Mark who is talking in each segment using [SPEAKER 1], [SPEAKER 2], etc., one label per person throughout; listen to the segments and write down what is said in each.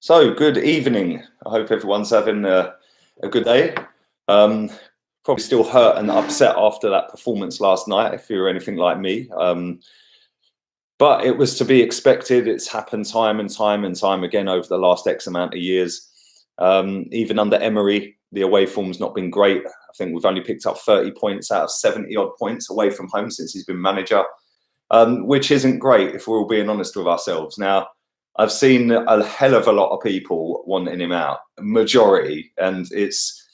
[SPEAKER 1] So, good evening. I hope everyone's having a good day. Probably still hurt and upset after that performance last night, if you're anything like me. But it was to be expected. It's happened time and time again over the last X amount of years. Even under Emery, the away form's not been great. I think we've only picked up 30 points out of 70-odd points away from home since he's been manager, which isn't great if we're all being honest with ourselves. Now, I've seen a hell of a lot of people wanting him out, majority, and it's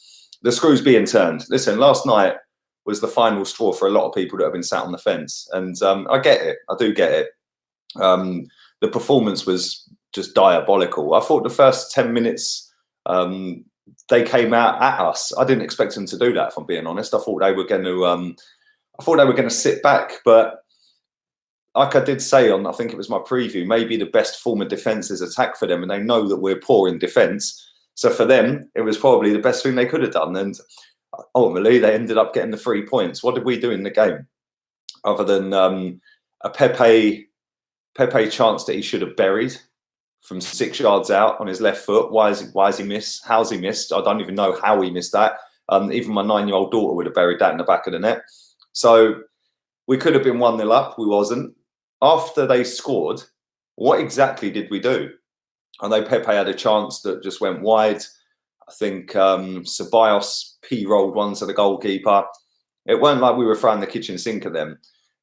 [SPEAKER 1] the screws being turned. Listen, last night was the final straw for a lot of people that have been sat on the fence, and I get it. I do get it. The performance was just diabolical. I thought the first 10 minutes they came out at us. I didn't expect them to do that, if I'm being honest. I thought they were going to sit back, but like I did say on, I think it was my preview, maybe the best form of defence is attack for them, and they know that we're poor in defence. So for them, it was probably the best thing they could have done. And ultimately, they ended up getting the 3 points. What did we do in the game? Other than a Pepe chance that he should have buried from 6 yards out on his left foot. Why is he missed? How's he missed? I don't even know how he missed that. Even my 9-year-old daughter would have buried that in the back of the net. So we could have been 1-0 up. We wasn't. After they scored, what exactly did we do? I know Pepe had a chance that just went wide. I think Ceballos P-rolled one to the goalkeeper. It weren't like we were throwing the kitchen sink at them.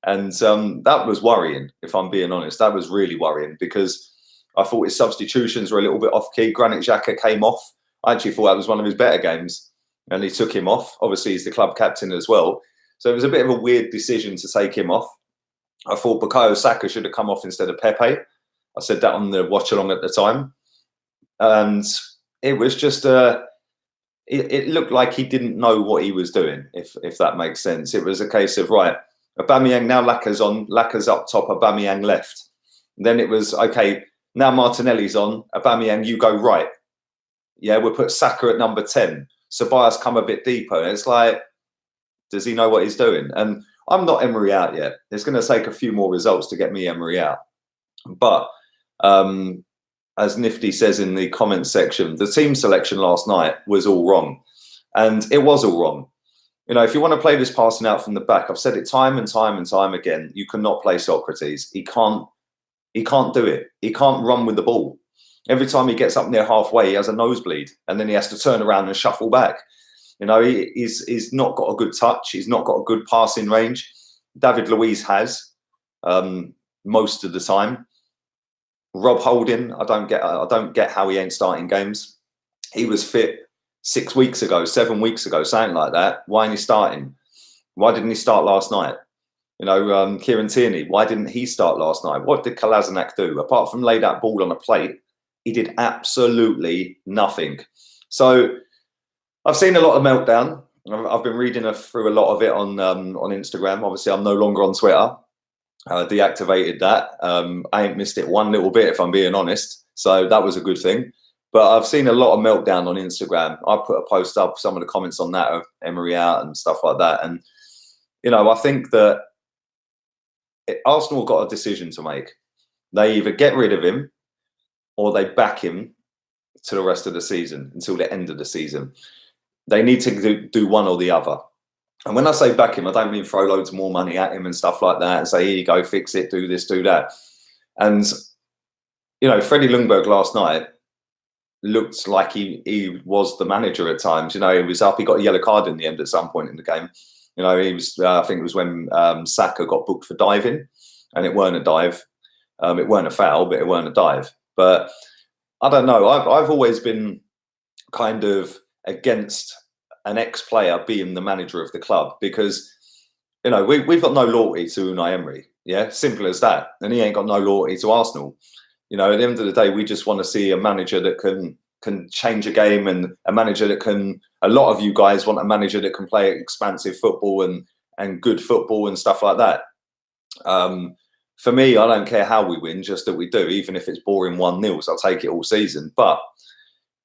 [SPEAKER 1] And that was worrying, if I'm being honest. That was really worrying because I thought his substitutions were a little bit off-key. Granit Xhaka came off. I actually thought that was one of his better games. And he took him off. Obviously, he's the club captain as well. So it was a bit of a weird decision to take him off. I thought Bukayo Saka should have come off instead of Pepe. I said that on the watch-along at the time. And it was just, it looked like he didn't know what he was doing, if that makes sense. It was a case of, right, Aubameyang, now Laka's on, Laka's up top, Aubameyang left. And then it was, okay, now Martinelli's on, Aubameyang, you go right. Yeah, we'll put Saka at number 10. Ceballos come a bit deeper. And it's like, does he know what he's doing? And I'm not Emery out yet. It's going to take a few more results to get me Emery out. But as Nifty says in the comments section, the team selection last night was all wrong. And it was all wrong. You know, if you want to play this passing out from the back, I've said it time and time again, you cannot play Socrates. He can't do it. He can't run with the ball. Every time he gets up near halfway, he has a nosebleed. And then he has to turn around and shuffle back. You know, he's not got a good touch. He's not got a good passing range. David Luiz has most of the time. Rob Holding, I don't get how he ain't starting games. He was fit 6 weeks ago, 7 weeks ago, something like that. Why ain't he starting? Why didn't he start last night? You know, Kieran Tierney, why didn't he start last night? What did Kolasinac do? Apart from lay that ball on a plate, he did absolutely nothing. So I've seen a lot of meltdown. I've been reading through a lot of it on Instagram. Obviously, I'm no longer on Twitter. I deactivated that. I ain't missed it one little bit, if I'm being honest. So that was a good thing. But I've seen a lot of meltdown on Instagram. I put a post up, some of the comments on that of Emery out and stuff like that. And, you know, I think that Arsenal got a decision to make. They either get rid of him or they back him to the rest of the season, until the end of the season. They need to do one or the other. And when I say back him, I don't mean throw loads more money at him and stuff like that and say, here you go, fix it, do this, do that. And, you know, Freddie Ljungberg last night looked like he was the manager at times. You know, he was up, he got a yellow card in the end at some point in the game. You know, he was, I think it was when Saka got booked for diving, and it weren't a dive. It weren't a foul, but it weren't a dive. But I don't know. I've always been kind of against an ex-player being the manager of the club because, you know, we've got no loyalty to Unai Emery. Yeah, simple as that. And he ain't got no loyalty to Arsenal. You know, at the end of the day, we just want to see a manager that can change a game, and a manager that can. A lot of you guys want a manager that can play expansive football and good football and stuff like that. For me, I don't care how we win, just that we do. Even if it's boring 1-0, I'll take it all season. But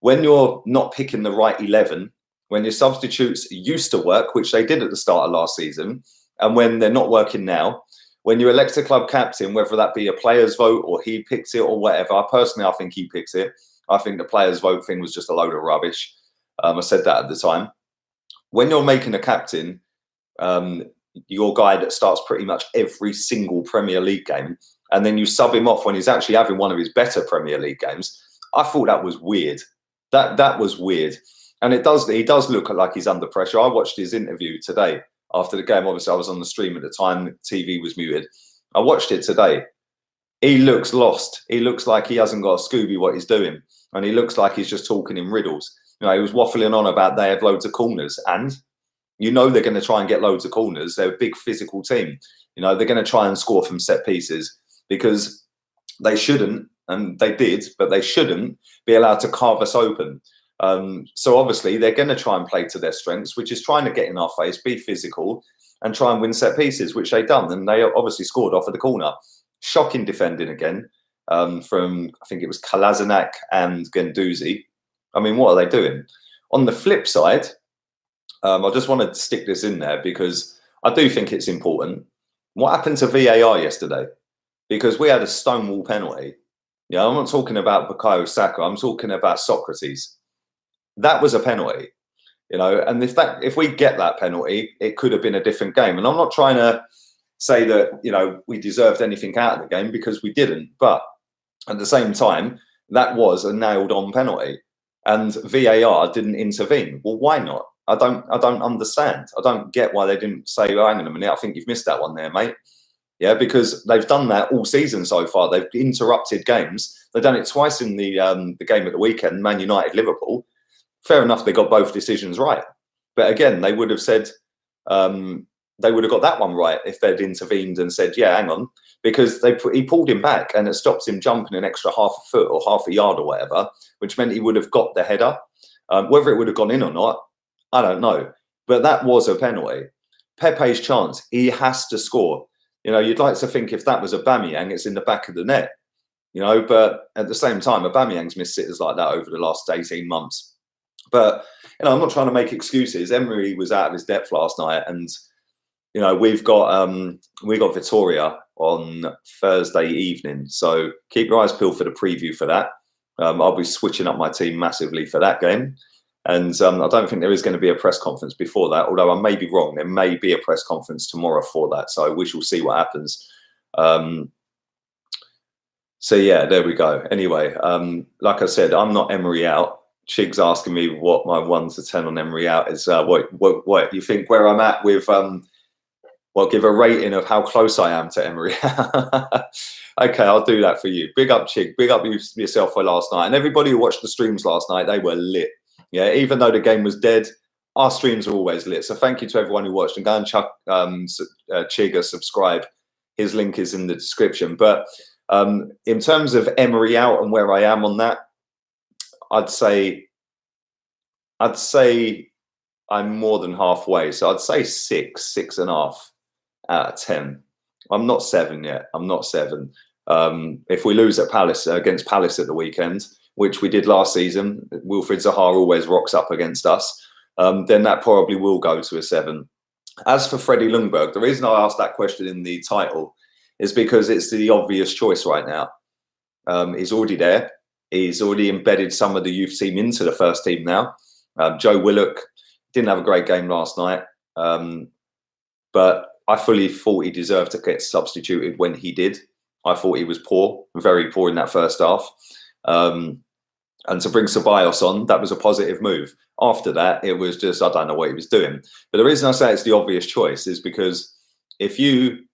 [SPEAKER 1] when you're not picking the right 11, when your substitutes used to work, which they did at the start of last season, and when they're not working now, when you elect a club captain, whether that be a player's vote or he picks it or whatever, personally, I think he picks it. I think the players' vote thing was just a load of rubbish. I said that at the time. When you're making a captain, your guy that starts pretty much every single Premier League game, and then you sub him off when he's actually having one of his better Premier League games, I thought that was weird. That was weird. And he does look like he's under pressure. I watched his interview today after the game. Obviously, I was on the stream at the time. TV was muted. I watched it today. He looks lost. He looks like he hasn't got a Scooby what he's doing. And he looks like he's just talking in riddles. You know, he was waffling on about they have loads of corners. And you know they're going to try and get loads of corners. They're a big physical team. You know, they're going to try and score from set pieces because they shouldn't, and they did, but they shouldn't be allowed to carve us open. So obviously they're going to try and play to their strengths, which is trying to get in our face, be physical, and try and win set pieces, which they've done. And they obviously scored off of the corner. Shocking defending again from, I think it was Kolasinac and Guendouzi. I mean, what are they doing? On the flip side, I just wanted to stick this in there because I do think it's important. What happened to VAR yesterday? Because we had a stonewall penalty. Yeah, I'm not talking about Bukayo Saka. I'm talking about Socrates. That was a penalty, you know. And if we get that penalty, it could have been a different game. And I'm not trying to say that, you know, we deserved anything out of the game because we didn't. But at the same time, that was a nailed-on penalty, and VAR didn't intervene. Well, why not? I don't understand. I don't get why they didn't say, oh, hang on a minute, I think you've missed that one there, mate. Yeah, because they've done that all season so far. They've interrupted games. They've done it twice in the game at the weekend, Man United, Liverpool. Fair enough, they got both decisions right. But again, they would have said, they would have got that one right if they'd intervened and said, yeah, hang on, because he pulled him back and it stops him jumping an extra half a foot or half a yard or whatever, which meant he would have got the header. Whether it would have gone in or not, I don't know. But that was a penalty. Pepe's chance, he has to score. You know, you'd like to think if that was Aubameyang, it's in the back of the net. You know, but at the same time, Aubameyang's missed sitters like that over the last 18 months. But, you know, I'm not trying to make excuses. Emery was out of his depth last night, and, you know, we got Vitoria on Thursday evening. So keep your eyes peeled for the preview for that. I'll be switching up my team massively for that game. And I don't think there is going to be a press conference before that, although I may be wrong. There may be a press conference tomorrow for that. So we shall see what happens. So, yeah, there we go. Anyway, like I said, I'm not Emery out. Chig's asking me what my 1 to 10 on Emery out is. What you think where I'm at with, well, give a rating of how close I am to Emery. Okay, I'll do that for you. Big up, Chig. Big up yourself for last night. And everybody who watched the streams last night, they were lit. Yeah, even though the game was dead, our streams are always lit. So thank you to everyone who watched. And go and chuck Chig a subscribe. His link is in the description. But in terms of Emery out and where I am on that, I'd say I'm more than halfway. So I'd say 6.5 out of 10. I'm not 7 yet. I'm not 7. If we lose at Palace against Palace at the weekend, which we did last season, Wilfried Zaha always rocks up against us, then that probably will go to a 7. As for Freddie Ljungberg, the reason I asked that question in the title is because it's the obvious choice right now. He's already there. He's already embedded some of the youth team into the first team now. Joe Willock didn't have a great game last night, but I fully thought he deserved to get substituted when he did. I thought he was poor, very poor in that first half. And to bring Ceballos on, that was a positive move. After that, it was just, I don't know what he was doing. But the reason I say it's the obvious choice is because if you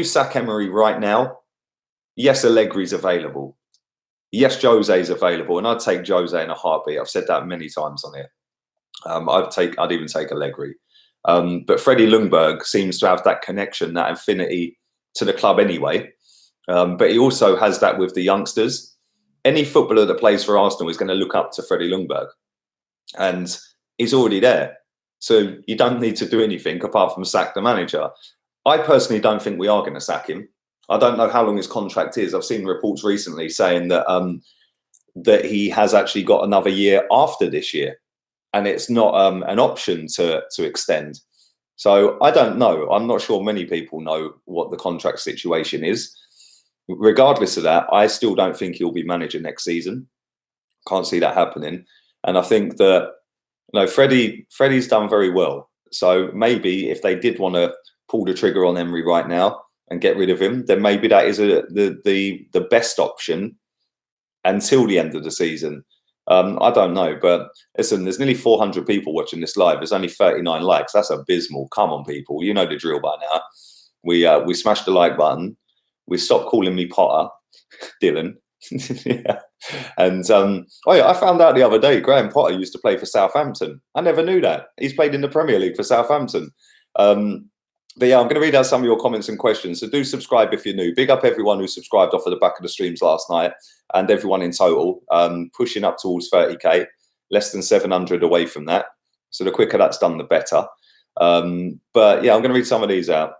[SPEAKER 1] sack Emery right now, yes, Allegri's available. Yes, Jose's available. And I'd take Jose in a heartbeat. I've said that many times on it. I'd even take Allegri. But Freddie Ljungberg seems to have that connection, that affinity to the club anyway. But he also has that with the youngsters. Any footballer that plays for Arsenal is going to look up to Freddie Ljungberg. And he's already there. So you don't need to do anything apart from sack the manager. I personally don't think we are going to sack him. I don't know how long his contract is. I've seen reports recently saying that that he has actually got another year after this year. And it's not an option to extend. So I don't know. I'm not sure many people know what the contract situation is. Regardless of that, I still don't think he'll be manager next season. Can't see that happening. And I think that, Freddie's done very well. So maybe if they did want to pull the trigger on Emery right now and get rid of him, then maybe that is the best option until the end of the season. I don't know, but listen, there's nearly 400 people watching this live. There's only 39 likes. That's abysmal. Come on, people. You know the drill by now. We smashed the like button. We stopped calling me Potter, Dylan. Yeah. And I found out the other day Graham Potter used to play for Southampton. I never knew that. He's played in the Premier League for Southampton. But yeah, I'm going to read out some of your comments and questions. So do subscribe if you're new. Big up everyone who subscribed off of the back of the streams last night, and everyone in total, pushing up towards 30k, less than 700 away from that. So the quicker that's done, the better. But yeah, I'm going to read some of these out.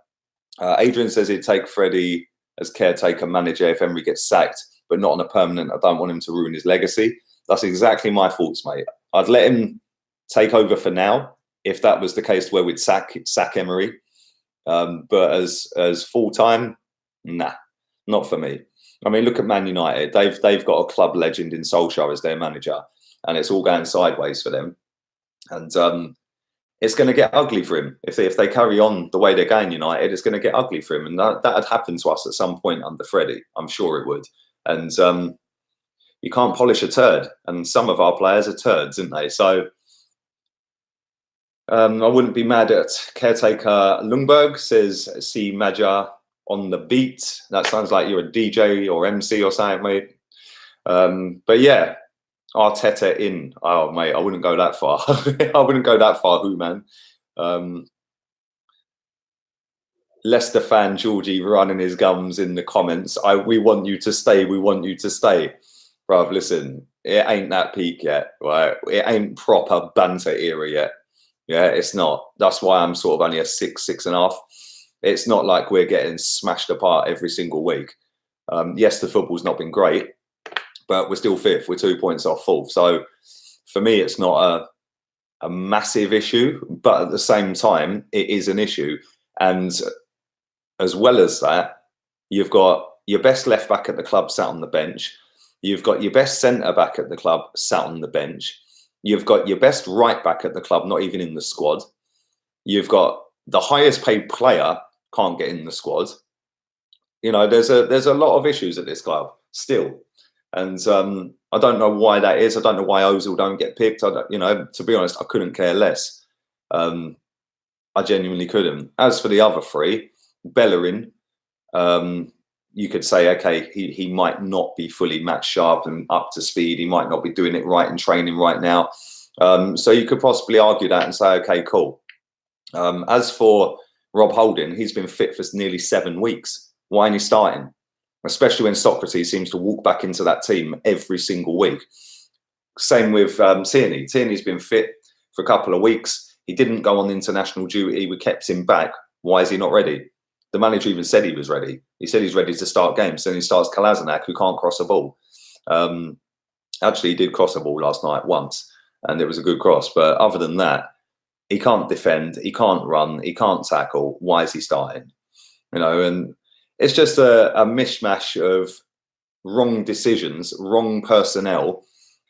[SPEAKER 1] Adrian says he'd take Freddie as caretaker manager if Emery gets sacked, but not on a permanent. I don't want him to ruin his legacy. That's exactly my thoughts, mate. I'd let him take over for now if that was the case where we'd sack Emery. But as full time, nah, not for me. I mean, look at Man United. They've got a club legend in Solskjaer as their manager, and it's all going sideways for them. And it's going to get ugly for him if they carry on the way they're going. United, it's going to get ugly for him, and that had happened to us at some point under Freddie. I'm sure it would. And you can't polish a turd, and some of our players are turds, aren't they? So I wouldn't be mad at caretaker. Lundberg says, see Marjan on the beat. That sounds like you're a DJ or MC or something, mate. But yeah, Arteta in. Oh, mate, I wouldn't go that far. I wouldn't go that far, who, man? Leicester fan Georgie running his gums in the comments. We want you to stay. We want you to stay. Bruv, listen, it ain't that peak yet, right? It ain't proper banter era yet. Yeah, it's not. That's why I'm sort of only a 6.5. It's not like we're getting smashed apart every single week. Yes, the football's not been great, but we're still fifth. We're 2 points off fourth. So for me, it's not a massive issue, but at the same time, it is an issue. And as well as that, you've got your best left back at the club sat on the bench. You've got your best centre back at the club sat on the bench. You've got your best right back at the club, not even in the squad. You've got the highest paid player can't get in the squad. There's a lot of issues at this club still, and I don't know why that is. I don't know why Ozil don't get picked. To be honest, I couldn't care less. I genuinely couldn't. As for the other three, Bellerin, you could say, okay, he might not be fully match sharp and up to speed. He might not be doing it right in training right now. So you could possibly argue that and say, okay, cool. As for Rob Holding, he's been fit for nearly 7 weeks. Why ain't he starting? Especially when Socrates seems to walk back into that team every single week. Same with Tierney. Tierney's been fit for a couple of weeks. He didn't go on international duty. We kept him back. Why is he not ready? The manager even said he was ready. He said he's ready to start games. Then he starts Kolasinac, who can't cross a ball. Actually, he did cross a ball last night once, and it was a good cross. But other than that, he can't defend, he can't run, he can't tackle. Why is he starting? And it's just a mishmash of wrong decisions, wrong personnel,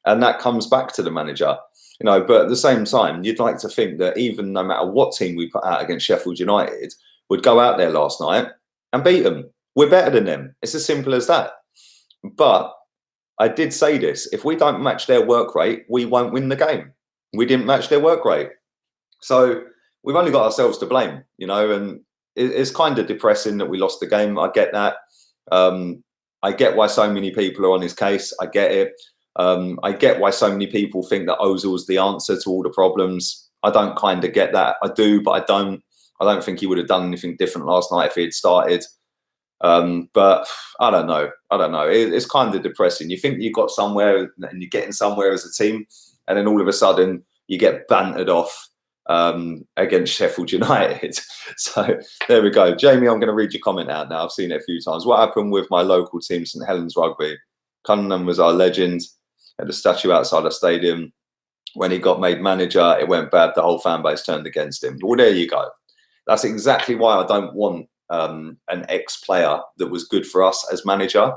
[SPEAKER 1] and that comes back to the manager. But at the same time, you'd like to think that even no matter what team we put out against Sheffield United, would go out there last night and beat them. We're better than them. It's as simple as that. But I did say this, if we don't match their work rate, we won't win the game. We didn't match their work rate. So we've only got ourselves to blame, and it's kind of depressing that we lost the game. I get that. I get why so many people are on his case. I get it. I get why so many people think that Ozil's the answer to all the problems. I don't kind of get that. I do, but I don't. I don't think he would have done anything different last night if he had started. But I don't know. It's kind of depressing. You think you got somewhere and you're getting somewhere as a team, and then all of a sudden you get bantered off against Sheffield United. So there we go. Jamie, I'm going to read your comment out now. I've seen it a few times. What happened with my local team, St Helens Rugby? Cunningham was our legend. Had a statue outside the stadium. When he got made manager, it went bad. The whole fan base turned against him. Well, there you go. That's exactly why I don't want an ex-player that was good for us as manager.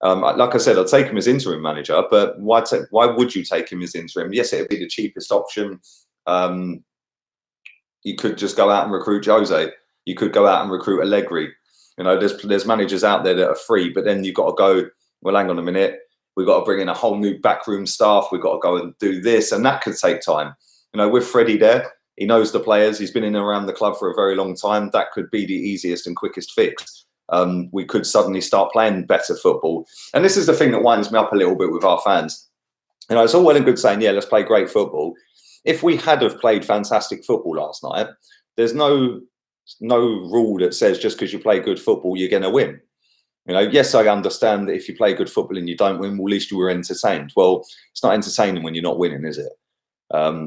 [SPEAKER 1] Like I said, I'd take him as interim manager, but why would you take him as interim? Yes, it would be the cheapest option. You could just go out and recruit Jose. You could go out and recruit Allegri. You know, there's managers out there that are free, but then you've got to go, well, hang on a minute. We've got to bring in a whole new backroom staff. We've got to go and do this, and that could take time. You know, with Freddie there, he knows the players. He's been in and around the club for a very long time. That could be the easiest and quickest fix. We could suddenly start playing better football. And this is the thing that winds me up a little bit with our fans. You know, it's all well and good saying, yeah, let's play great football. If we had have played fantastic football last night, there's no rule that says just because you play good football, you're going to win. You know, yes, I understand that if you play good football and you don't win, well, at least you were entertained. Well, it's not entertaining when you're not winning, is it?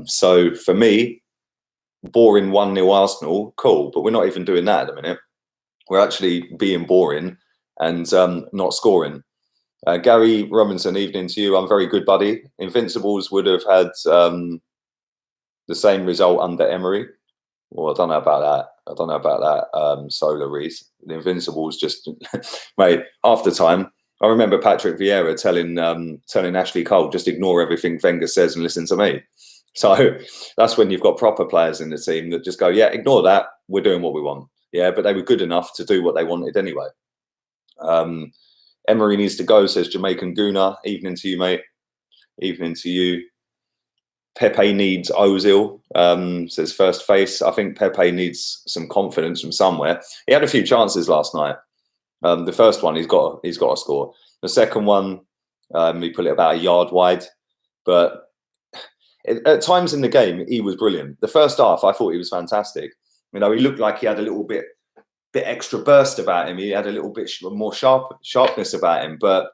[SPEAKER 1] So for me, boring 1-0 Arsenal, cool. But we're not even doing that at the minute. We're actually being boring and not scoring. Gary Robinson, evening to you. I'm very good, buddy. Invincibles would have had the same result under Emery. Well, I don't know about that. Solar Reese. The Invincibles just, mate, half the time, I remember Patrick Vieira telling Ashley Cole, just ignore everything Wenger says and listen to me. So that's when you've got proper players in the team that just go, yeah, ignore that. We're doing what we want. Yeah, but they were good enough to do what they wanted anyway. Emery needs to go, says Jamaican Guna. Evening to you, mate. Evening to you. Pepe needs Ozil, says First Face. I think Pepe needs some confidence from somewhere. He had a few chances last night. The first one, he's got to score. The second one, he put it about a yard wide. But at times in the game, he was brilliant. The first half, I thought he was fantastic. You know, he looked like he had a little bit extra burst about him. He had a little bit more sharpness about him. But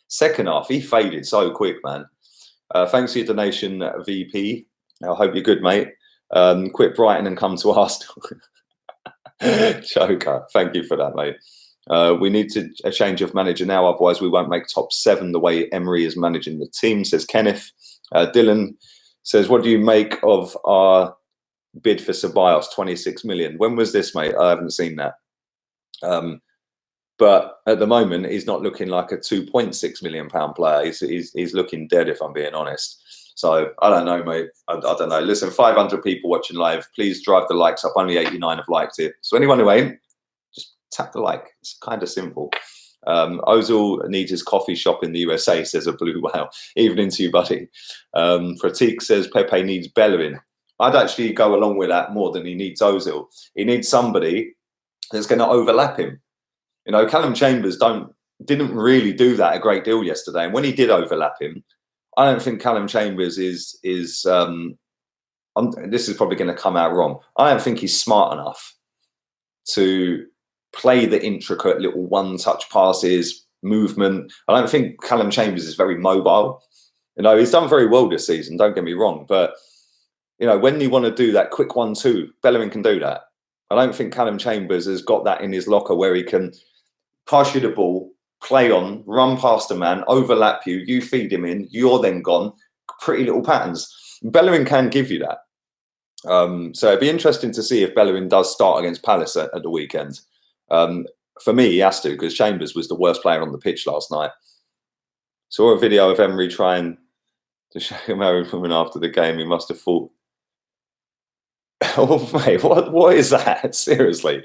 [SPEAKER 1] second half, he faded so quick, man. Thanks for your donation, VP. I hope you're good, mate. Quit Brighton and come to Arsenal. Joker. Thank you for that, mate. We need a change of manager now, otherwise we won't make top 7 the way Emery is managing the team, says Kenneth. Dylan says, what do you make of our bid for Ceballos, 26 million? When was this, mate? I haven't seen that. But at the moment, he's not looking like a £2.6 million player. He's looking dead, if I'm being honest. So I don't know, mate. I don't know. Listen, 500 people watching live. Please drive the likes up. Only 89 have liked it. So anyone who ain't, just tap the like. It's kind of simple. Ozil needs his coffee shop in the USA, says a blue whale. Evening to you, buddy. Pratik says Pepe needs Bellerin. I'd actually go along with that more than he needs Ozil. He needs somebody that's going to overlap him. You know, Callum Chambers didn't really do that a great deal yesterday. And when he did overlap him, I don't think Callum Chambers is this is probably going to come out wrong. I don't think he's smart enough to play the intricate little one-touch passes, movement. I don't think Callum Chambers is very mobile. You know, he's done very well this season, don't get me wrong. But, you know, when you want to do that quick 1-2, Bellerin can do that. I don't think Callum Chambers has got that in his locker where he can pass you the ball, play on, run past a man, overlap you, you feed him in, you're then gone. Pretty little patterns. Bellerin can give you that. So it'd be interesting to see if Bellerin does start against Palace at the weekend. For me, he has to, because Chambers was the worst player on the pitch last night. Saw a video of Emery trying to show a married woman after the game. He must have thought, oh, mate, what is that? Seriously.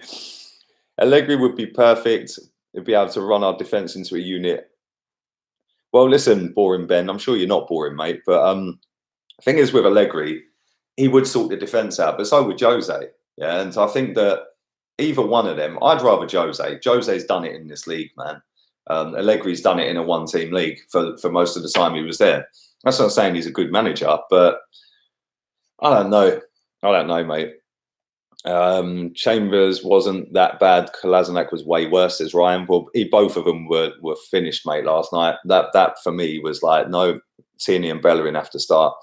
[SPEAKER 1] Allegri would be perfect. He'd be able to run our defence into a unit. Well, listen, boring Ben. I'm sure you're not boring, mate. But the thing is with Allegri, he would sort the defence out, but so would Jose. Yeah, and I think that either one of them, I'd rather Jose. Jose's done it in this league, man. Allegri's done it in a one-team league for most of the time he was there. That's not saying he's a good manager, but I don't know. I don't know, mate. Chambers wasn't that bad. Kolasinac was way worse, says Ryan. Well, both of them were finished, mate, last night. That for me was like, no, Tierney and Bellerin have to start.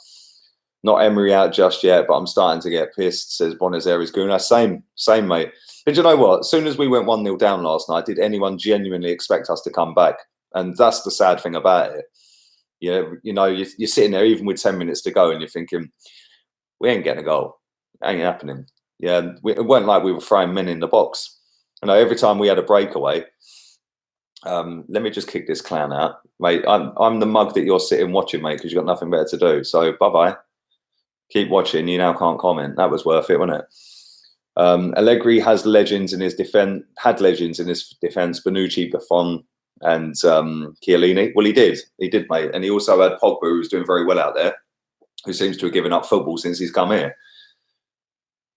[SPEAKER 1] Not Emery out just yet, but I'm starting to get pissed, says Buenos Aires Guna. Same, mate. But you know what? As soon as we went 1-0 down last night, did anyone genuinely expect us to come back? And that's the sad thing about it. Yeah, you know, you're sitting there even with 10 minutes to go and you're thinking, we ain't getting a goal. It ain't happening. Yeah, it weren't like we were throwing men in the box. You know, every time we had a breakaway, Let me just kick this clown out, mate. I'm the mug that you're sitting watching, mate, because you've got nothing better to do. So bye-bye. Keep watching. You now can't comment. That was worth it, wasn't it? Allegri has legends in his defense. Had legends in his defense. Bonucci, Buffon, and Chiellini. Well, he did, mate. And he also had Pogba, who's doing very well out there, who seems to have given up football since he's come here.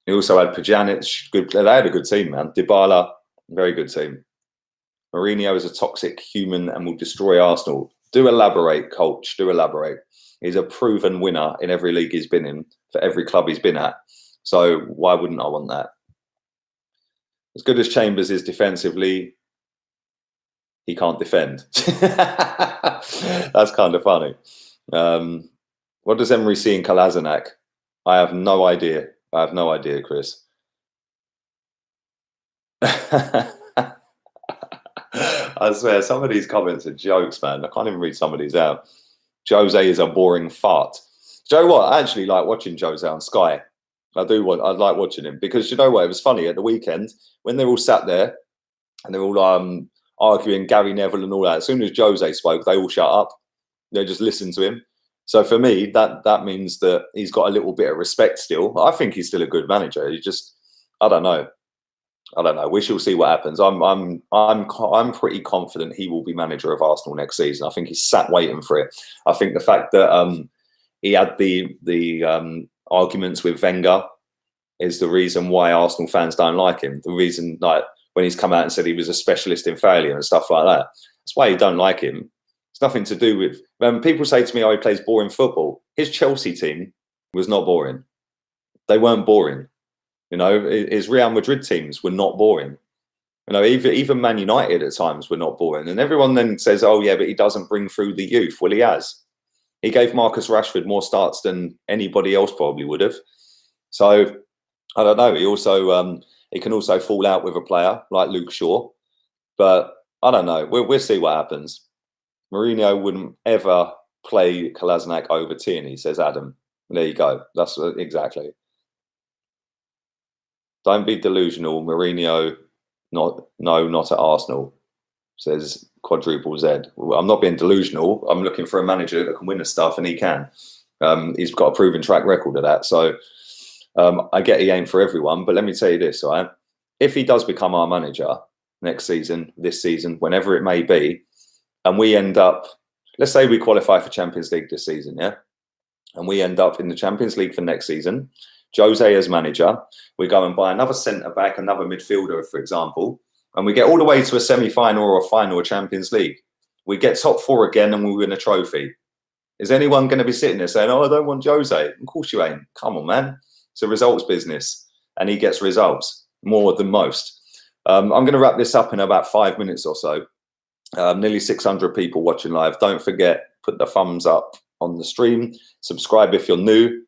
[SPEAKER 1] He also had Pjanic. Good. They had a good team, man. Dybala, very good team. Mourinho is a toxic human and will destroy Arsenal. Do elaborate, coach. Do elaborate. He's a proven winner in every league he's been in, for every club he's been at. So why wouldn't I want that? As good as Chambers is defensively, he can't defend. That's kind of funny. What does Emery see in Kolasinac? I have no idea. Chris. I swear, some of these comments are jokes, man. I can't even read some of these out. Jose is a boring fart. Do you know what? I actually like watching Jose on Sky. I like watching him because you know what? It was funny at the weekend when they're all sat there and they're all arguing Gary Neville and all that. As soon as Jose spoke, they all shut up. They just listened to him. So for me, that means that he's got a little bit of respect still. I think he's still a good manager. He just, I don't know. We shall see what happens. I'm pretty confident he will be manager of Arsenal next season. I think he's sat waiting for it. I think the fact that he had the arguments with Wenger is the reason why Arsenal fans don't like him. The reason, like when he's come out and said he was a specialist in failure and stuff like that. That's why you don't like him. It's nothing to do with. When people say to me, "Oh, he plays boring football," his Chelsea team was not boring. They weren't boring. You know, his Real Madrid teams were not boring. You know, even Man United at times were not boring. And everyone then says, "Oh, yeah, but he doesn't bring through the youth." Well, he has. He gave Marcus Rashford more starts than anybody else probably would have. So I don't know. He also he can also fall out with a player like Luke Shaw, but I don't know. We'll see what happens. Mourinho wouldn't ever play Kolasinac over Tierney, says Adam. There you go. That's exactly. Don't be delusional, Mourinho. Not at Arsenal, says Quadruple Z. Well, I'm not being delusional. I'm looking for a manager that can win the stuff, and he can. He's got a proven track record of that. So I get he ain't for everyone, but let me tell you this, all right? If he does become our manager next season, this season, whenever it may be, and we end up, let's say we qualify for Champions League this season, yeah? And we end up in the Champions League for next season, Jose as manager, we go and buy another centre-back, another midfielder, for example, and we get all the way to a semi-final or a final of Champions League. We get top four again and we win a trophy. Is anyone going to be sitting there saying, "Oh, I don't want Jose"? Of course you ain't. Come on, man. It's a results business, and he gets results more than most. I'm going to wrap this up in about 5 minutes or so. Nearly 600 people watching live. Don't forget, put the thumbs up on the stream. Subscribe if you're new.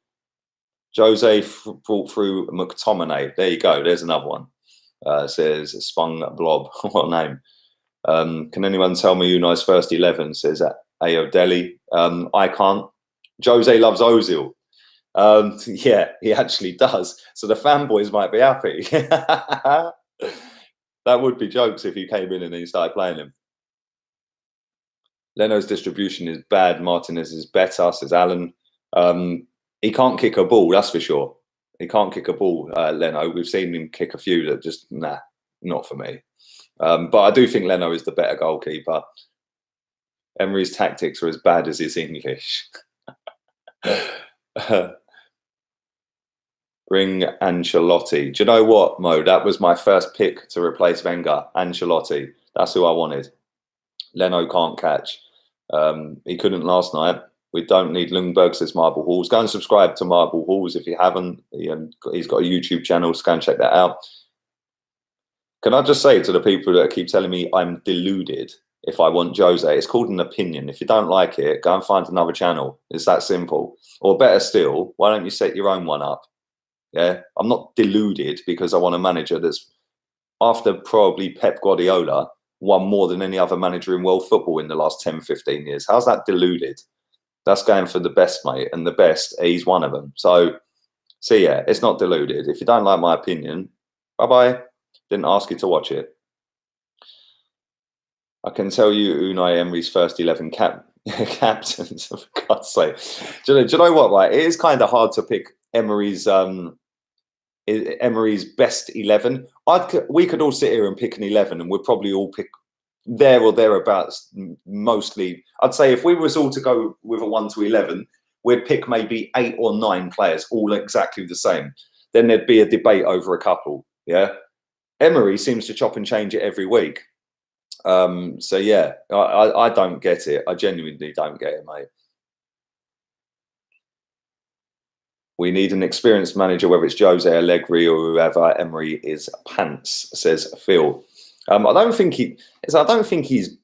[SPEAKER 1] Jose brought through McTominay. There you go. There's another one. Says Spung Blob. What name? Can anyone tell me Unai's first 11? Says Ayodele. I can't. Jose loves Ozil. Yeah, he actually does. So the fanboys might be happy. That would be jokes if he came in and he started playing him. Leno's distribution is bad. Martinez is better, says Alan. He can't kick a ball, that's for sure. He can't kick a ball, Leno. We've seen him kick a few that just, nah, not for me. But I do think Leno is the better goalkeeper. Emery's tactics are as bad as his English. Bring Ancelotti. Do you know what, Mo? That was my first pick to replace Wenger. Ancelotti. That's who I wanted. Leno can't catch. He couldn't last night. We don't need Lundberg, says Marble Halls. Go and subscribe to Marble Halls if you haven't. He's got a YouTube channel, so go and check that out. Can I just say to the people that keep telling me I'm deluded if I want Jose, it's called an opinion. If you don't like it, go and find another channel. It's that simple. Or better still, why don't you set your own one up? Yeah, I'm not deluded because I want a manager that's, after probably Pep Guardiola, won more than any other manager in world football in the last 10, 15 years. How's that deluded? That's going for the best, mate, and the best, he's one of them. So yeah, it's not deluded. If you don't like my opinion, bye-bye. Didn't ask you to watch it. I can tell you Unai Emery's first 11 captains, for God's sake. Do you know what, right? It is kind of hard to pick Emery's best 11. We could all sit here and pick an 11 and we'd probably all pick there or thereabouts, mostly. I'd say if we was all to go with a 1 to 11, we'd pick maybe 8 or 9 players, all exactly the same. Then there'd be a debate over a couple, yeah? Emery seems to chop and change it every week. So yeah, I don't get it. I genuinely don't get it, mate. We need an experienced manager, whether it's Jose, Allegri, or whoever. Emery is pants, says Phil. I don't think he's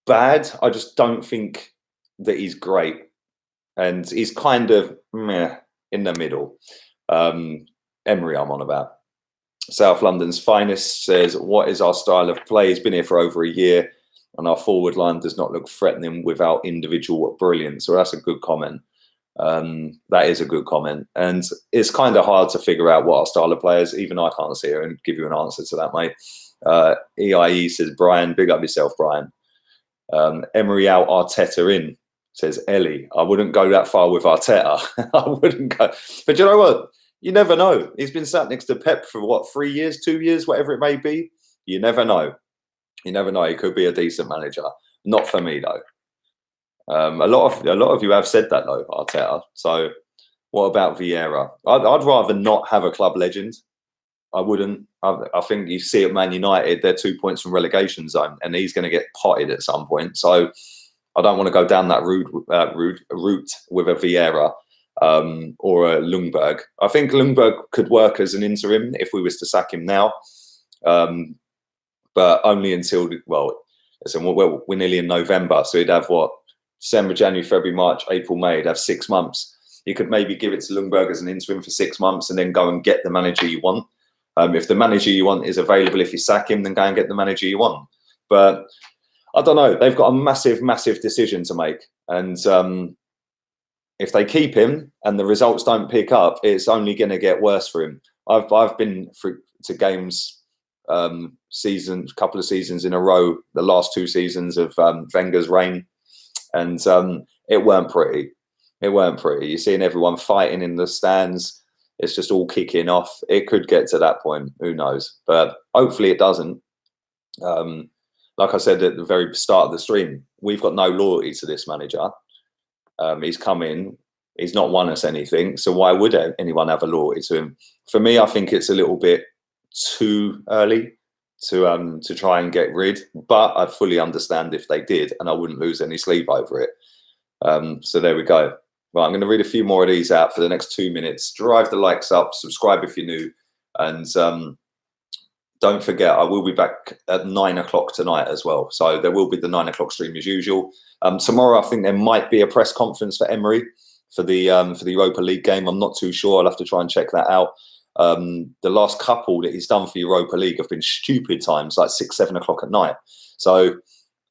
[SPEAKER 1] bad. I just don't think that he's great, and he's kind of meh in the middle. Emery, I'm on about. South London's finest says, "What is our style of play? He's been here for over a year, and our forward line does not look threatening without individual brilliance." So that's a good comment. That is a good comment, and it's kind of hard to figure out what our style of play is. Even I can't sit here and give you an answer to that, mate. EIE says, "Brian, big up yourself, Brian." Emery out, Arteta in, says Ellie. I wouldn't go that far with Arteta. I wouldn't go, but you know what? You never know. He's been sat next to Pep for what, 3 years, 2 years, whatever it may be. You never know. You never know. He could be a decent manager. Not for me though. A lot of you have said that though, Arteta. So what about Vieira? I'd rather not have a club legend. I wouldn't. I think you see at Man United, they're 2 points from relegation zone, and he's going to get potted at some point. So I don't want to go down that route with a Vieira or a Ljungberg. I think Ljungberg could work as an interim if we was to sack him now, but only until, well, listen, we're nearly in November, so he'd have what, December, January, February, March, April, May. He'd have 6 months. You could maybe give it to Ljungberg as an interim for 6 months and then go and get the manager you want. If the manager you want is available, if you sack him, then go and get the manager you want. But I don't know. They've got a massive, massive decision to make. And if they keep him and the results don't pick up, it's only going to get worse for him. I've been to games, couple of seasons in a row, the last 2 seasons of Wenger's reign, and it weren't pretty. It weren't pretty. You're seeing everyone fighting in the stands. It's just all kicking off. It could get to that point. Who knows? But hopefully it doesn't. Like I said at the very start of the stream, we've got no loyalty to this manager. He's come in. He's not won us anything. So why would anyone have a loyalty to him? For me, I think it's a little bit too early to try and get rid. But I fully understand if they did, and I wouldn't lose any sleep over it. So there we go. Right, I'm going to read a few more of these out for the next 2 minutes. Drive the likes up, subscribe if you're new, and don't forget, I will be back at 9 o'clock tonight as well. So there will be the 9 o'clock stream as usual. Tomorrow, I think there might be a press conference for Emery for the Europa League game. I'm not too sure. I'll have to try and check that out. The last couple that he's done for Europa League have been stupid times, like 6, 7 o'clock at night. So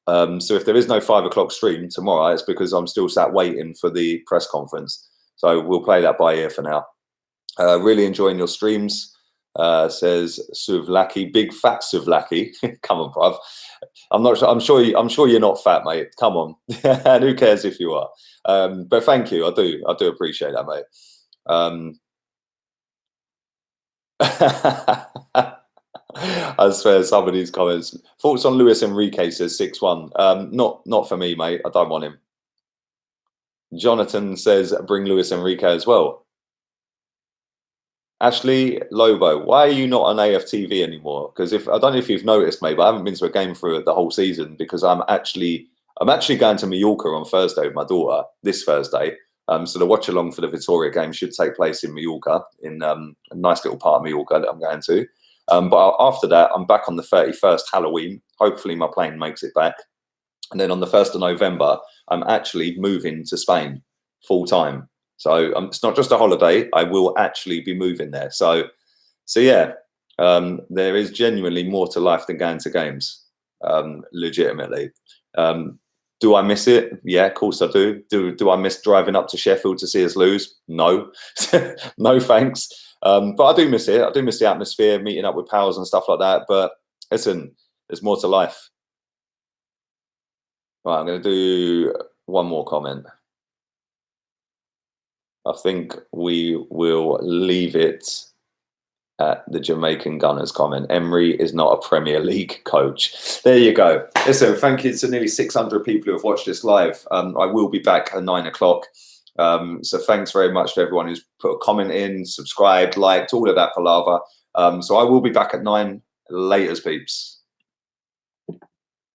[SPEAKER 1] if there is no 5 o'clock stream tomorrow, it's because I'm still sat waiting for the press conference. So we'll play that by ear for now. Really enjoying your streams, says Suvlaki, big fat Suvlaki. Come on, bruv. I'm not sure. I'm sure you're not fat, mate. Come on. And who cares if you are? But thank you. I do appreciate that, mate. I swear, some of these comments. Thoughts on Luis Enrique, says 6-1. Not for me, mate. I don't want him. Jonathan says bring Luis Enrique as well. Ashley Lobo, why are you not on AFTV anymore? Because I don't know if you've noticed, mate, but I haven't been to a game for the whole season because I'm actually going to Mallorca on Thursday with my daughter, this Thursday. So the watch along for the Vitoria game should take place in Mallorca, in a nice little part of Mallorca that I'm going to. But after that, I'm back on the 31st, Halloween. Hopefully my plane makes it back. And then on the 1st of November, I'm actually moving to Spain full time. So it's not just a holiday. I will actually be moving there. So yeah, there is genuinely more to life than going to games, legitimately. Do I miss it? Yeah, of course I do. Do I miss driving up to Sheffield to see us lose? No. No thanks. But I do miss it. I do miss the atmosphere, meeting up with pals and stuff like that. But listen, there's more to life. Right, I'm going to do one more comment. I think we will leave it at the Jamaican Gunners comment. Emery is not a Premier League coach. There you go. Listen, thank you to nearly 600 people who have watched this live. I will be back at 9 o'clock. So thanks very much to everyone who's put a comment in, subscribed, liked, all of that palaver. So I will be back at 9. Laters, peeps.